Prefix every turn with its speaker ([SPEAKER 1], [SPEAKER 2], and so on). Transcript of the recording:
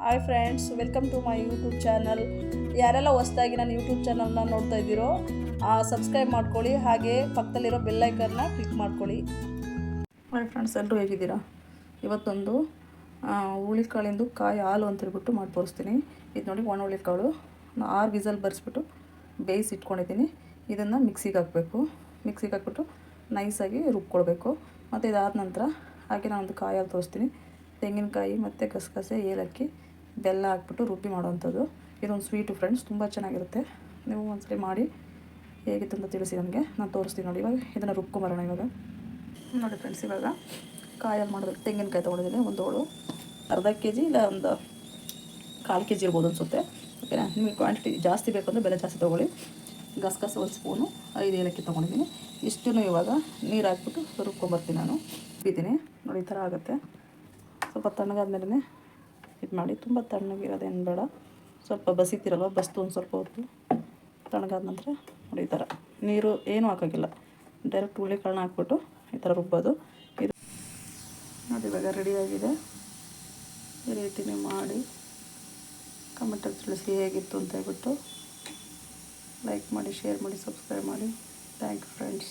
[SPEAKER 1] Hi friends, welcome to my YouTube channel. ಯಾರೆಲ್ಲ ಹೊಸದಾಗಿ ನನ್ನ ಯೂಟ್ಯೂಬ್ ಚಾನಲ್ನ ನೋಡ್ತಾ ಇದ್ದೀರೋ ಸಬ್ಸ್ಕ್ರೈಬ್ ಮಾಡ್ಕೊಳ್ಳಿ, ಹಾಗೆ ಪಕ್ಕದಲ್ಲಿರೋ ಬೆಲ್ಲೈಕನ್ನ ಕ್ಲಿಕ್ ಮಾಡ್ಕೊಳ್ಳಿ. ಹಾಯ್ ಫ್ರೆಂಡ್ಸ್, ಎಲ್ಲರೂ ಹೇಗಿದ್ದೀರಾ? ಇವತ್ತೊಂದು ಹುಳಿಕಾಳಿಂದು ಕಾಯಿ ಹಾಲು ಅಂತ ಹೇಳ್ಬಿಟ್ಟು ಮಾಡಿ ತೋರಿಸ್ತೀನಿ. ಇದು ನೋಡಿ, ಒಣ ಹುಳಿಕಾಳು 6 ವಿಸಲ್ ಬರೆಸ್ಬಿಟ್ಟು ಬೇಯಿಸಿ ಇಟ್ಕೊಂಡಿದ್ದೀನಿ. ಇದನ್ನು ಮಿಕ್ಸಿಗೆ ಹಾಕ್ಬಿಟ್ಟು ನೈಸಾಗಿ ರುಬ್ಕೊಳ್ಬೇಕು. ಮತ್ತು ಇದಾದ ನಂತರ ಹಾಗೆ ನಾನೊಂದು ಕಾಯಿ ಹಾಲು ತೋರಿಸ್ತೀನಿ. ತೆಂಗಿನಕಾಯಿ ಮತ್ತು ಗಸಗಸೆ, ಏಲಕ್ಕಿ, ಬೆಲ್ಲ ಹಾಕ್ಬಿಟ್ಟು ರುಬ್ಬಿ ಮಾಡೋವಂಥದ್ದು. ಇದೊಂದು ಸ್ವೀಟು ಫ್ರೆಂಡ್ಸ್, ತುಂಬ ಚೆನ್ನಾಗಿರುತ್ತೆ. ನೀವು ಒಂದ್ಸರಿ ಮಾಡಿ ಹೇಗಿತ್ತು ಅಂತ ತಿಳಿಸಿ ನನಗೆ. ನಾನು ತೋರಿಸ್ತೀನಿ ನೋಡಿ. ಇವಾಗ ಇದನ್ನು ರುಬ್ಕೊಂಬರೋಣ. ಇವಾಗ ನೋಡಿ ಫ್ರೆಂಡ್ಸ್, ಇವಾಗ ಕಾಯಲ್ಲಿ ಮಾಡಬೇಕು. ತೆಂಗಿನಕಾಯಿ ತೊಗೊಂಡಿದ್ದೀನಿ, ಒಂದು ಹೋಳು, ಅರ್ಧ kg ಇಲ್ಲ ಒಂದು 1/4 kg ಇರ್ಬೋದು ಅನಿಸುತ್ತೆ. ಓಕೆನಾ? ನಿಮಗೆ ಕ್ವಾಂಟಿಟಿ ಜಾಸ್ತಿ ಬೇಕಂದರೆ ಬೆಲೆ ಜಾಸ್ತಿ ತೊಗೊಳ್ಳಿ. ಗಸಗಸೆ 1 ಸ್ಪೂನು, 5 ಏಲಕ್ಕಿ ತೊಗೊಂಡಿದ್ದೀನಿ. ಇಷ್ಟನ್ನು ಇವಾಗ ನೀರು ಹಾಕ್ಬಿಟ್ಟು ರುಬ್ಕೊಂಬರ್ತೀನಿ. ನಾನು ರುಬ್ಬಿದ್ದೀನಿ ನೋಡಿ, ಈ ಥರ ಆಗುತ್ತೆ. ಸ್ವಲ್ಪ ತಣ್ಣಗಾದ್ಮೇಲೆ ಇದು ಮಾಡಿ. ತುಂಬ ತಣ್ಣಗಿರೋದೇನು ಬೇಡ, ಸ್ವಲ್ಪ ಬಸಿತಿರಲ್ವ, ಬಸ್ತು ಒಂದು ಸ್ವಲ್ಪ ಹೊತ್ತು. ತಣ್ಣಗಾದ ನಂತರ ನೋಡಿ, ಈ ಥರ ನೀರು ಏನೂ ಹಾಕೋಕ್ಕಿಲ್ಲ, ಡೈರೆಕ್ಟ್ ಹುಳಿಕಾಳನ್ನ ಹಾಕ್ಬಿಟ್ಟು ಈ ಥರ ರುಬ್ಬೋದು. ಇದು ನೋಡಿ, ಇವಾಗ ರೆಡಿಯಾಗಿದೆ. ಈ ರೀತಿ ನೀವು ಮಾಡಿ ಕಮೆಂಟಲ್ಲಿ ತಿಳಿಸಿ ಹೇಗಿತ್ತು ಅಂತ ಹೇಳ್ಬಿಟ್ಟು. ಲೈಕ್ ಮಾಡಿ, ಶೇರ್ ಮಾಡಿ, ಸಬ್ಸ್ಕ್ರೈಬ್ ಮಾಡಿ. Thank you friends.